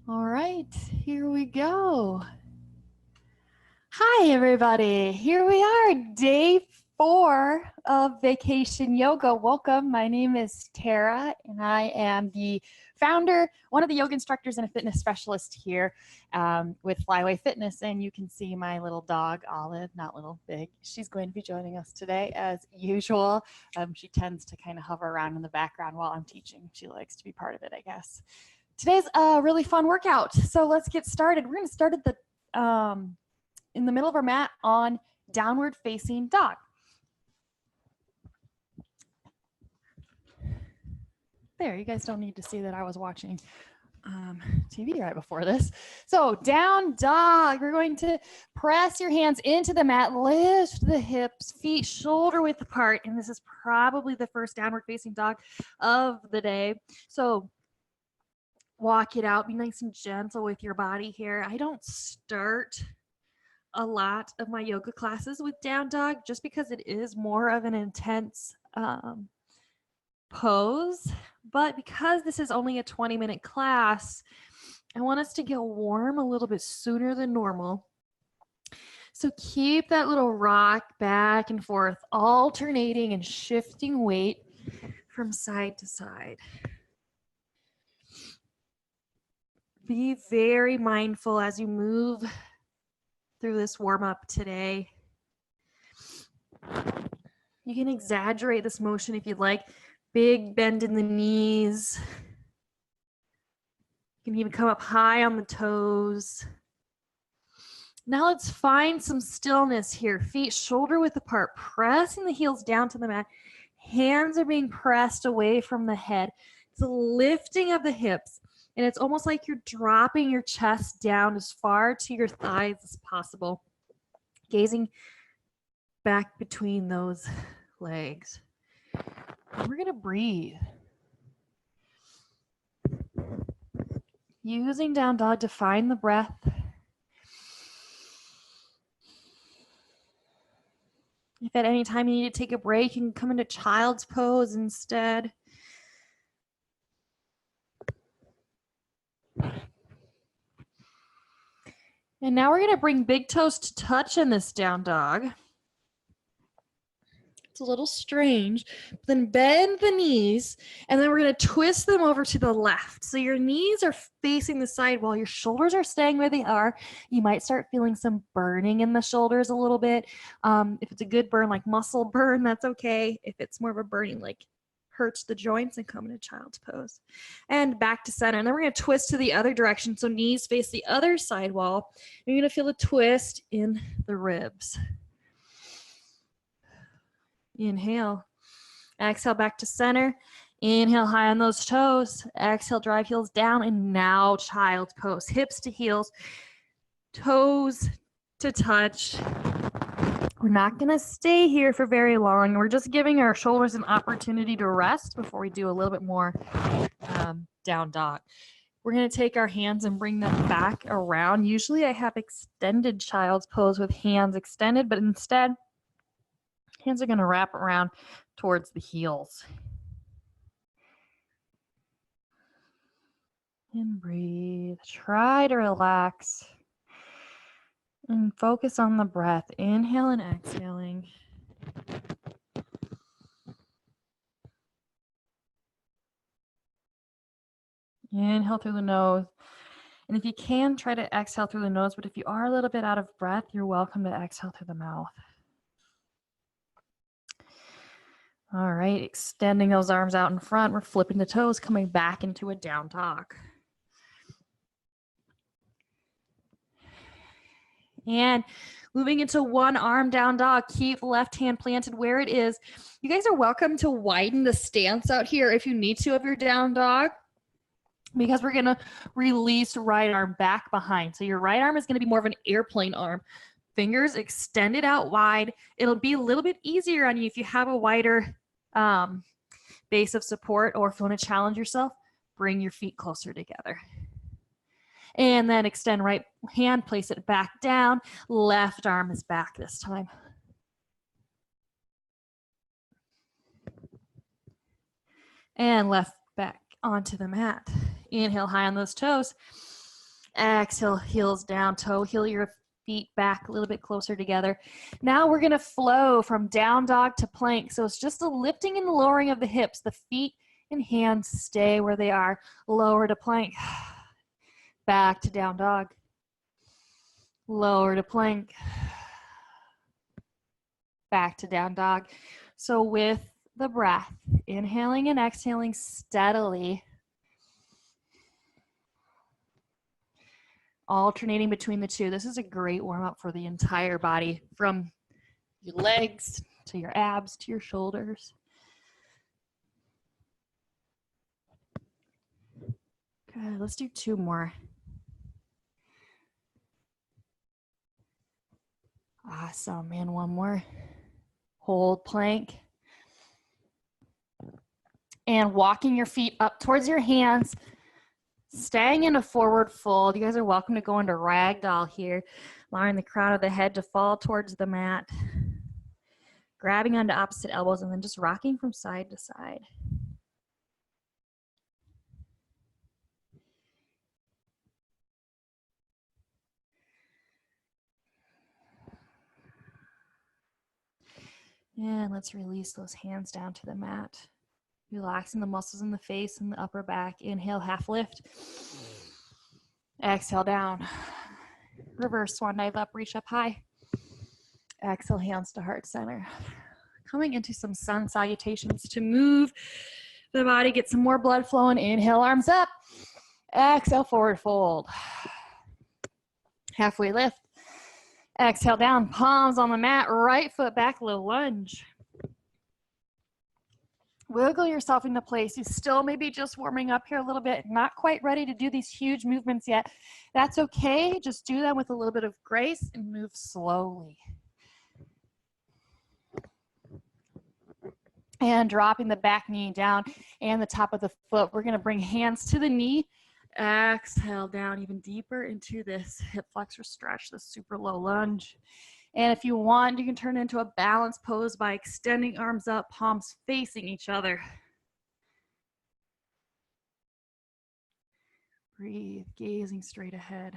All right, here we go. Hi, everybody. Here we are, day 4 of Vacation Yoga. Welcome. My name is Tara, and I am the founder, one of the yoga instructors, and a fitness specialist here with Flyway Fitness. And you can see my little dog, Olive, not little, big. She's going to be joining us today as usual. She tends to kind of hover around in the background while I'm teaching. She likes to be part of it, I guess. Today's a really fun workout, so let's get started. We're going to start at the in the middle of our mat on downward facing dog. There, you guys don't need to see that I was watching TV right before this. So down dog, we're going to press your hands into the mat, lift the hips, feet shoulder width apart, and this is probably the first downward facing dog of the day. So walk it out, be nice and gentle with your body here. I don't start a lot of my yoga classes with down dog just because it is more of an intense pose, but because this is only a 20-minute class, I want us to get warm a little bit sooner than normal. So keep that little rock back and forth, alternating and shifting weight from side to side. Be very mindful as you move through this warm-up today. You can exaggerate this motion if you'd like. Big bend in the knees. You can even come up high on the toes. Now let's find some stillness here. Feet shoulder width apart, pressing the heels down to the mat. Hands are being pressed away from the head. It's a lifting of the hips. And it's almost like you're dropping your chest down as far to your thighs as possible. Gazing back between those legs. And we're going to breathe. Using down dog to find the breath. If at any time you need to take a break, you can come into child's pose instead. And now we're going to bring big toes to touch in this down dog. It's a little strange. But then bend the knees, and then we're going to twist them over to the left. So your knees are facing the side wall. Your shoulders are staying where they are. You might start feeling some burning in the shoulders a little bit. If it's a good burn, like muscle burn, that's okay. If it's more of a burning, like hurts the joints, and come into child's pose. And back to center. And then we're going to twist to the other direction. So knees face the other side wall. You're going to feel a twist in the ribs. Inhale. Exhale back to center. Inhale high on those toes. Exhale, drive heels down. And now child's pose. Hips to heels. Toes to touch. We're not going to stay here for very long. We're just giving our shoulders an opportunity to rest before we do a little bit more down dog. We're going to take our hands and bring them back around. Usually I have extended child's pose with hands extended, but instead, hands are going to wrap around towards the heels. And breathe. Try to relax. And focus on the breath. Inhale and exhaling. Inhale through the nose. And if you can, try to exhale through the nose. But if you are a little bit out of breath, you're welcome to exhale through the mouth. All right, extending those arms out in front. We're flipping the toes, coming back into a down dog. And moving into one arm down dog, keep left hand planted where it is. You guys are welcome to widen the stance out here if you need to of your down dog, because we're going to release right arm back behind. So your right arm is going to be more of an airplane arm. Fingers extended out wide. It'll be a little bit easier on you if you have a wider base of support, or if you want to challenge yourself, bring your feet closer together. And then extend right hand, place it back down. Left arm is back this time. And left back onto the mat. Inhale high on those toes. Exhale, heels down, toe heel your feet back a little bit closer together. Now we're gonna flow from down dog to plank. So it's just a lifting and lowering of the hips. The feet and hands stay where they are. Lower to plank. Back to down dog. Lower to plank. Back to down dog. So with the breath, inhaling and exhaling steadily, alternating between the two. This is a great warm-up for the entire body, from your legs to your abs to your shoulders. Good, let's do 2 more. Awesome, and 1 more. Hold plank. And walking your feet up towards your hands, staying in a forward fold. You guys are welcome to go into ragdoll here, allowing the crown of the head to fall towards the mat, grabbing onto opposite elbows, and then just rocking from side to side. And let's release those hands down to the mat. Relaxing the muscles in the face and the upper back. Inhale, half lift. Exhale, down. Reverse swan dive up, reach up high. Exhale, hands to heart center. Coming into some sun salutations to move the body, get some more blood flowing. Inhale, arms up. Exhale, forward fold. Halfway lift. Exhale, down, palms on the mat, right foot back, low lunge. Wiggle yourself into place. You still may be just warming up here a little bit, not quite ready to do these huge movements yet. That's okay. Just do them with a little bit of grace and move slowly. And dropping the back knee down and the top of the foot. We're going to bring hands to the knee. Exhale down even deeper into this hip flexor stretch, this super low lunge. And if you want, you can turn it into a balanced pose by extending arms up, palms facing each other. Breathe, gazing straight ahead.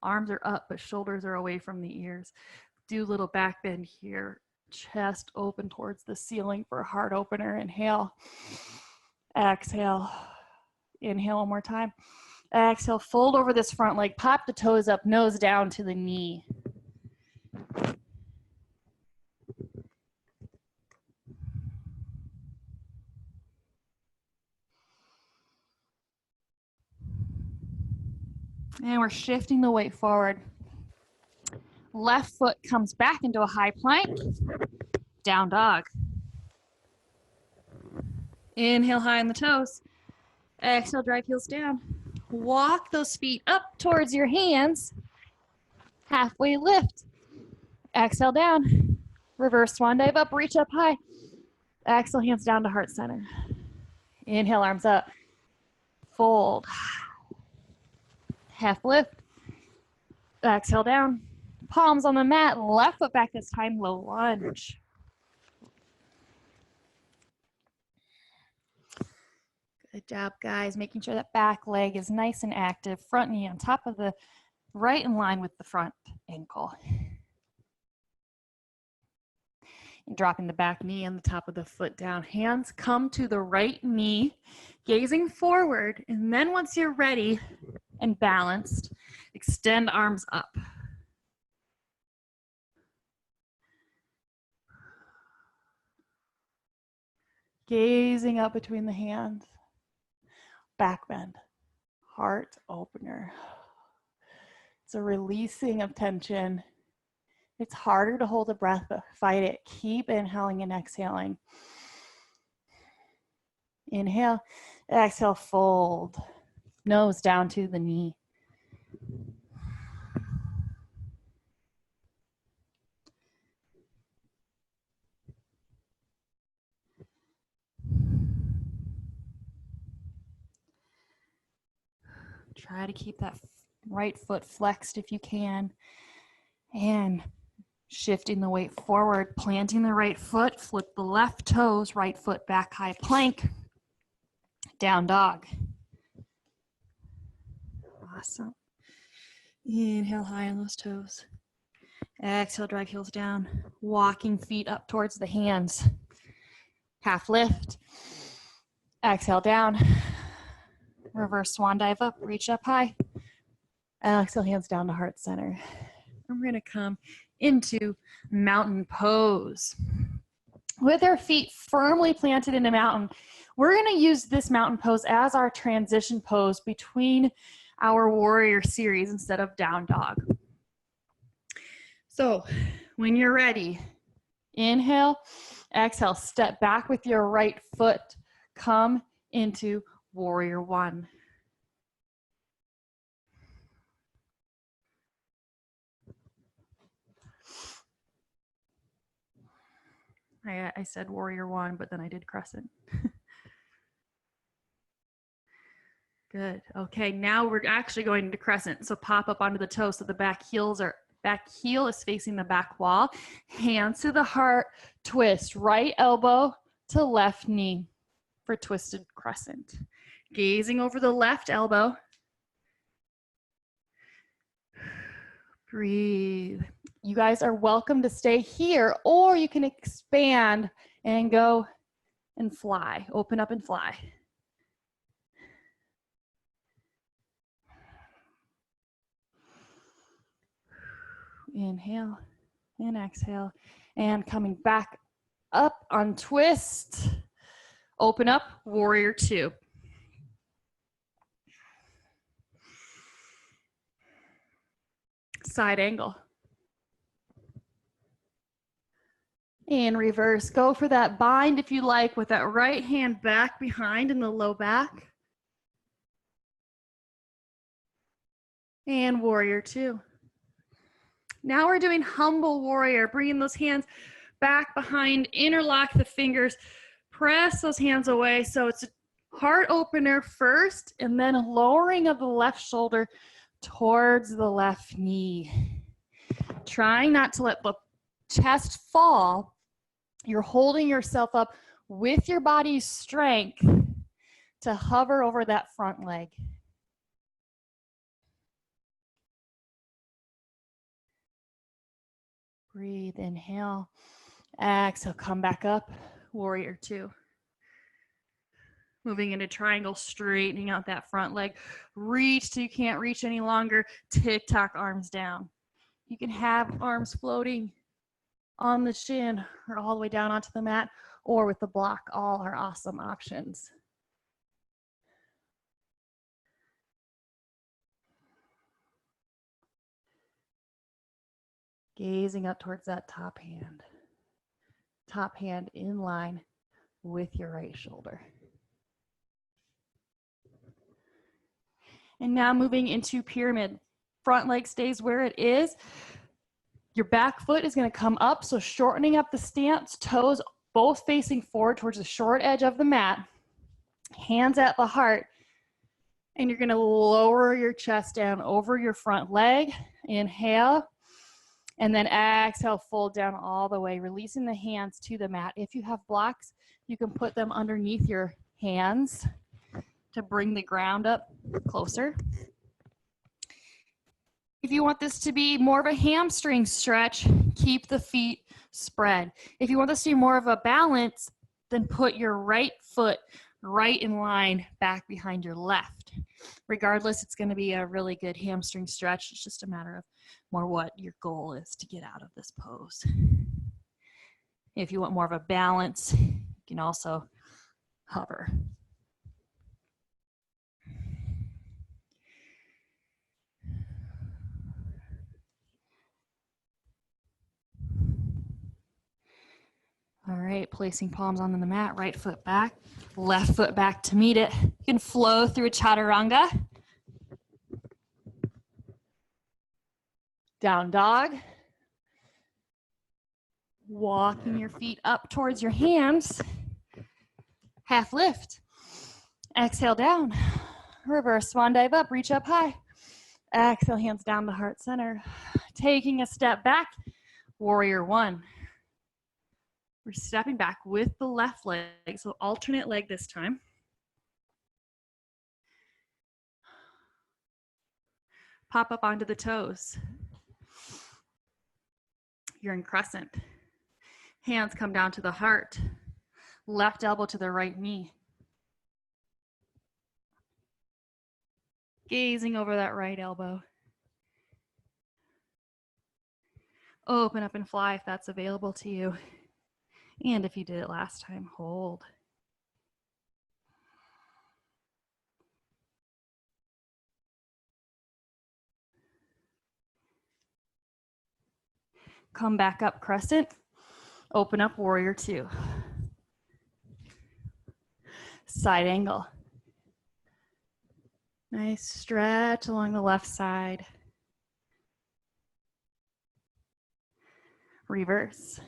Arms are up, but shoulders are away from the ears. Do a little back bend here. Chest open towards the ceiling for a heart opener. Inhale. Exhale. Inhale one more time. Exhale, fold over this front leg. Pop the toes up, nose down to the knee. And we're shifting the weight forward. Left foot comes back into a high plank. Down dog. Inhale high on the toes. Exhale, drive heels down. Walk those feet up towards your hands. Halfway lift. Exhale down. Reverse swan dive up, reach up high. Exhale, hands down to heart center. Inhale, arms up. Fold. Half lift. Exhale down. Palms on the mat, left foot back this time, low lunge. Good job, guys. Making sure that back leg is nice and active. Front knee on top of the right in line with the front ankle. And dropping the back knee and the top of the foot down. Hands come to the right knee, gazing forward. And then once you're ready and balanced, extend arms up. Gazing up between the hands. Back bend, heart opener. It's a releasing of tension. It's harder to hold the breath, but fight it. Keep inhaling and exhaling. Inhale, exhale, fold. Nose down to the knee. Try to keep that right foot flexed if you can. And shifting the weight forward, planting the right foot, flip the left toes, right foot back high plank, down dog. Awesome. Inhale high on those toes. Exhale, drive heels down. Walking feet up towards the hands. Half lift. Exhale down. Reverse swan dive up, reach up high. Exhale, hands down to heart center. And we're gonna come into mountain pose. With our feet firmly planted in a mountain, we're gonna use this mountain pose as our transition pose between our warrior series instead of down dog. So when you're ready, inhale, exhale, step back with your right foot, come into warrior one. I said warrior one, but then I did crescent. Good. Okay, now we're actually going into crescent. So pop up onto the toe so the back heel is facing the back wall. Hands to the heart, twist. Right elbow to left knee for twisted crescent. Gazing over the left elbow. Breathe. You guys are welcome to stay here, or you can expand and go and fly. Open up and fly. Inhale and exhale. And coming back up on twist. Open up, warrior two. Side angle. In reverse, go for that bind if you like with that right hand back behind in the low back. And warrior two. Now we're doing humble warrior, bringing those hands back behind, interlock the fingers, press those hands away. So it's a heart opener first, and then a lowering of the left shoulder towards the left knee. Trying not to let the chest fall. You're holding yourself up with your body's strength to hover over that front leg. Breathe, inhale, exhale, come back up, warrior two. Moving into triangle, straightening out that front leg. Reach till you can't reach any longer. Tick-tock, arms down. You can have arms floating on the shin or all the way down onto the mat, or with the block. All are awesome options. Gazing up towards that top hand. Top hand in line with your right shoulder. And now moving into pyramid. Front leg stays where it is. Your back foot is going to come up, so shortening up the stance, toes both facing forward towards the short edge of the mat, hands at the heart, and you're going to lower your chest down over your front leg. Inhale, and then exhale, fold down all the way, releasing the hands to the mat. If you have blocks, you can put them underneath your hands to bring the ground up closer. If you want this to be more of a hamstring stretch, keep the feet spread. If you want this to be more of a balance, then put your right foot right in line back behind your left. Regardless, it's going to be a really good hamstring stretch. It's just a matter of more what your goal is to get out of this pose. If you want more of a balance, you can also hover. All right, placing palms onto the mat, right foot back, left foot back to meet it. You can flow through a chaturanga. Down dog. Walking your feet up towards your hands. Half lift. Exhale down. Reverse swan dive up, reach up high. Exhale, hands down to heart center. Taking a step back, warrior one. We're stepping back with the left leg, so alternate leg this time. Pop up onto the toes. You're in crescent. Hands come down to the heart. Left elbow to the right knee. Gazing over that right elbow. Open up and fly if that's available to you. And if you did it last time, hold. Come back up crescent. Open up warrior two. Side angle. Nice stretch along the left side. Reverse.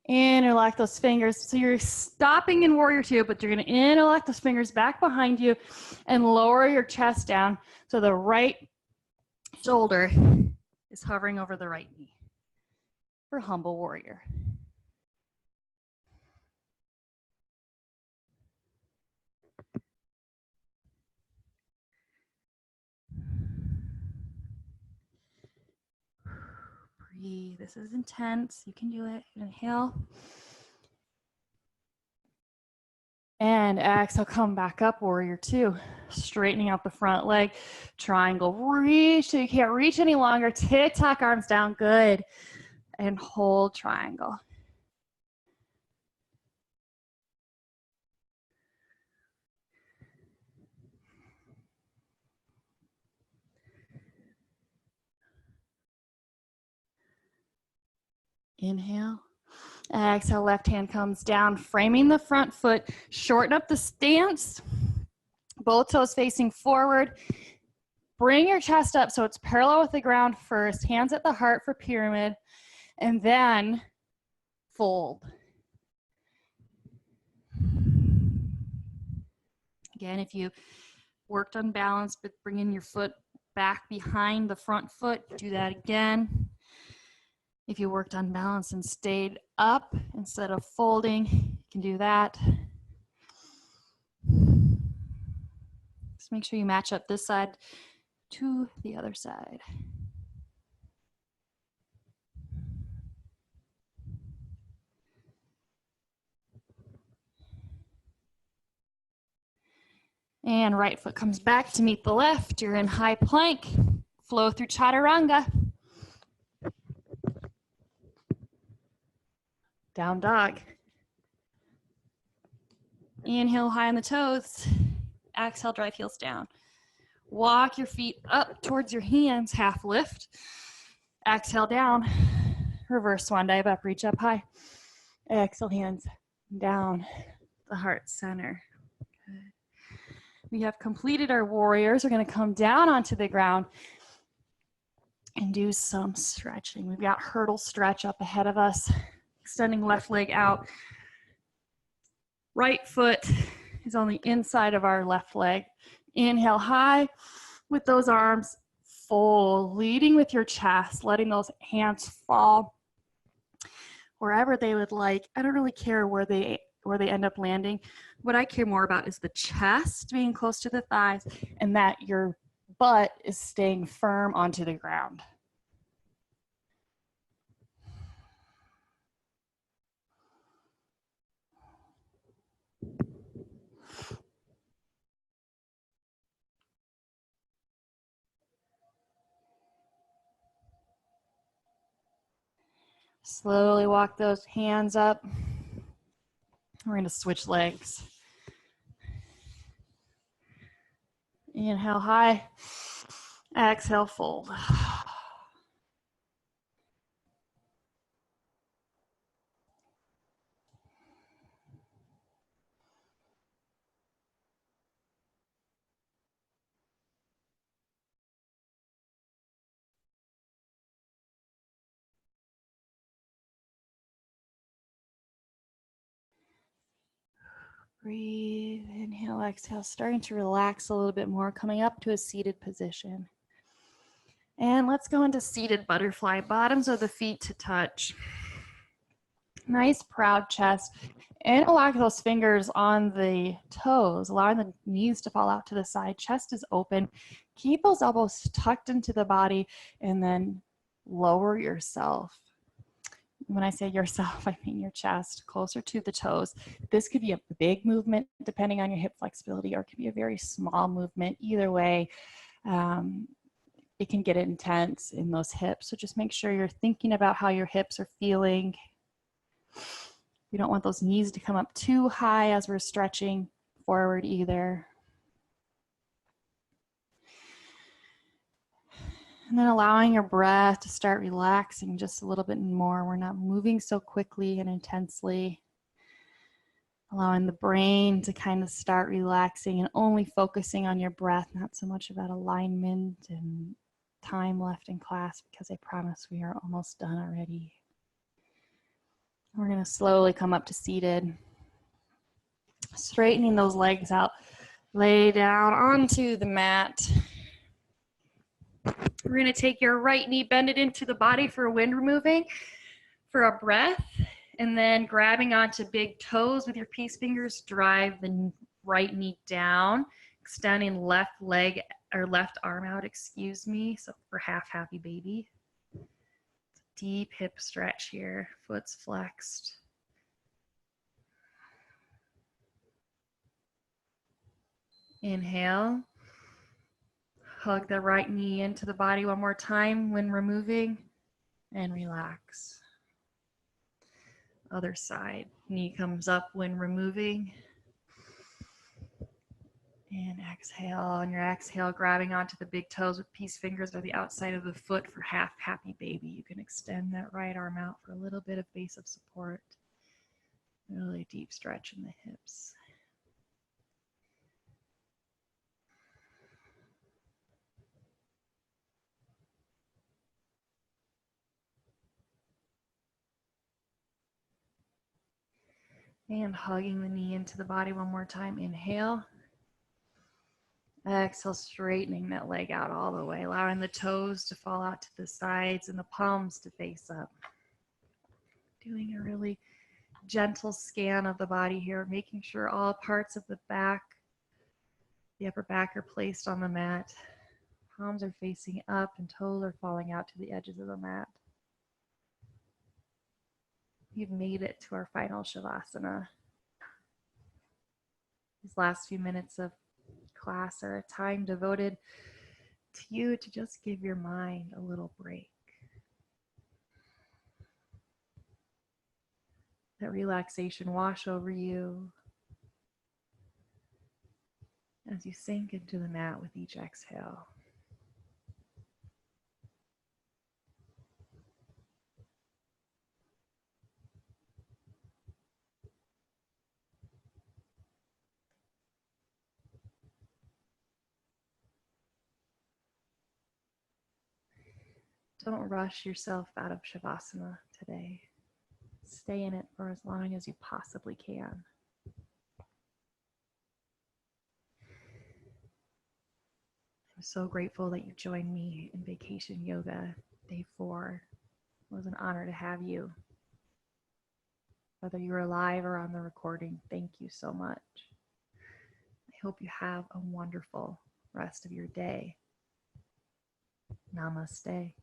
Interlock those fingers. So you're stopping in warrior two, but you're going to interlock those fingers back behind you and lower your chest down so the right shoulder is hovering over the right knee for humble warrior. Breathe. This is intense. You can do it. Inhale. And exhale, come back up, warrior two. Straightening out the front leg. Triangle. Reach till you can't reach any longer. Tick-tock arms down. Good. And hold triangle. Inhale. Exhale, left hand comes down, framing the front foot. Shorten up the stance. Both toes facing forward. Bring your chest up so it's parallel with the ground first. Hands at the heart for pyramid. And then fold. Again, if you worked on balance, but bringing your foot back behind the front foot, do that again. If you worked on balance and stayed up instead of folding, you can do that. Just make sure you match up this side to the other side. And right foot comes back to meet the left. You're in high plank. Flow through chaturanga. Down dog. Inhale high on the toes. Exhale, drive heels down. Walk your feet up towards your hands, half lift. Exhale down. Reverse swan dive up, reach up high. Exhale, hands down, the heart center. Good. We have completed our warriors. We're going to come down onto the ground and do some stretching. We've got hurdle stretch up ahead of us. Extending left leg out. Right foot is on the inside of our left leg. Inhale high with those arms full, leading with your chest, letting those hands fall wherever they would like. I don't really care where they end up landing. What I care more about is the chest being close to the thighs and that your butt is staying firm onto the ground. Slowly walk those hands up. We're going to switch legs. Inhale high. Exhale, fold. Breathe, inhale, exhale, starting to relax a little bit more, coming up to a seated position. And let's go into seated butterfly, bottoms of the feet to touch. Nice proud chest. Interlock those fingers on the toes, allowing the knees to fall out to the side. Chest is open. Keep those elbows tucked into the body and then lower yourself. When I say yourself, I mean your chest closer to the toes. This could be a big movement depending on your hip flexibility, or it could be a very small movement. Either way, it can get intense in those hips. So just make sure you're thinking about how your hips are feeling. We don't want those knees to come up too high as we're stretching forward either. And then allowing your breath to start relaxing just a little bit more. We're not moving so quickly and intensely. Allowing the brain to kind of start relaxing and only focusing on your breath, not so much about alignment and time left in class, because I promise we are almost done already. We're going to slowly come up to seated. Straightening those legs out. Lay down onto the mat. We're going to take your right knee, bend it into the body for wind removing, for a breath, and then grabbing onto big toes with your peace fingers, drive the right knee down, extending left leg or left arm out, excuse me, so for half happy baby. Deep hip stretch here, foot's flexed. Inhale. Hug the right knee into the body one more time when removing, and relax. Other side, knee comes up when removing. And exhale. On your exhale, grabbing onto the big toes with peace fingers or the outside of the foot for half happy baby. You can extend that right arm out for a little bit of base of support. Really deep stretch in the hips. And hugging the knee into the body one more time. Inhale. Exhale, straightening that leg out all the way, allowing the toes to fall out to the sides and the palms to face up. Doing a really gentle scan of the body here, making sure all parts of the back, the upper back are placed on the mat. Palms are facing up and toes are falling out to the edges of the mat. You've made it to our final Shavasana. These last few minutes of class are a time devoted to you to just give your mind a little break. That relaxation wash over you as you sink into the mat with each exhale. Don't rush yourself out of Shavasana today. Stay in it for as long as you possibly can. I'm so grateful that you joined me in Vacation Yoga Day 4. It was an honor to have you. Whether you were live or on the recording, thank you so much. I hope you have a wonderful rest of your day. Namaste.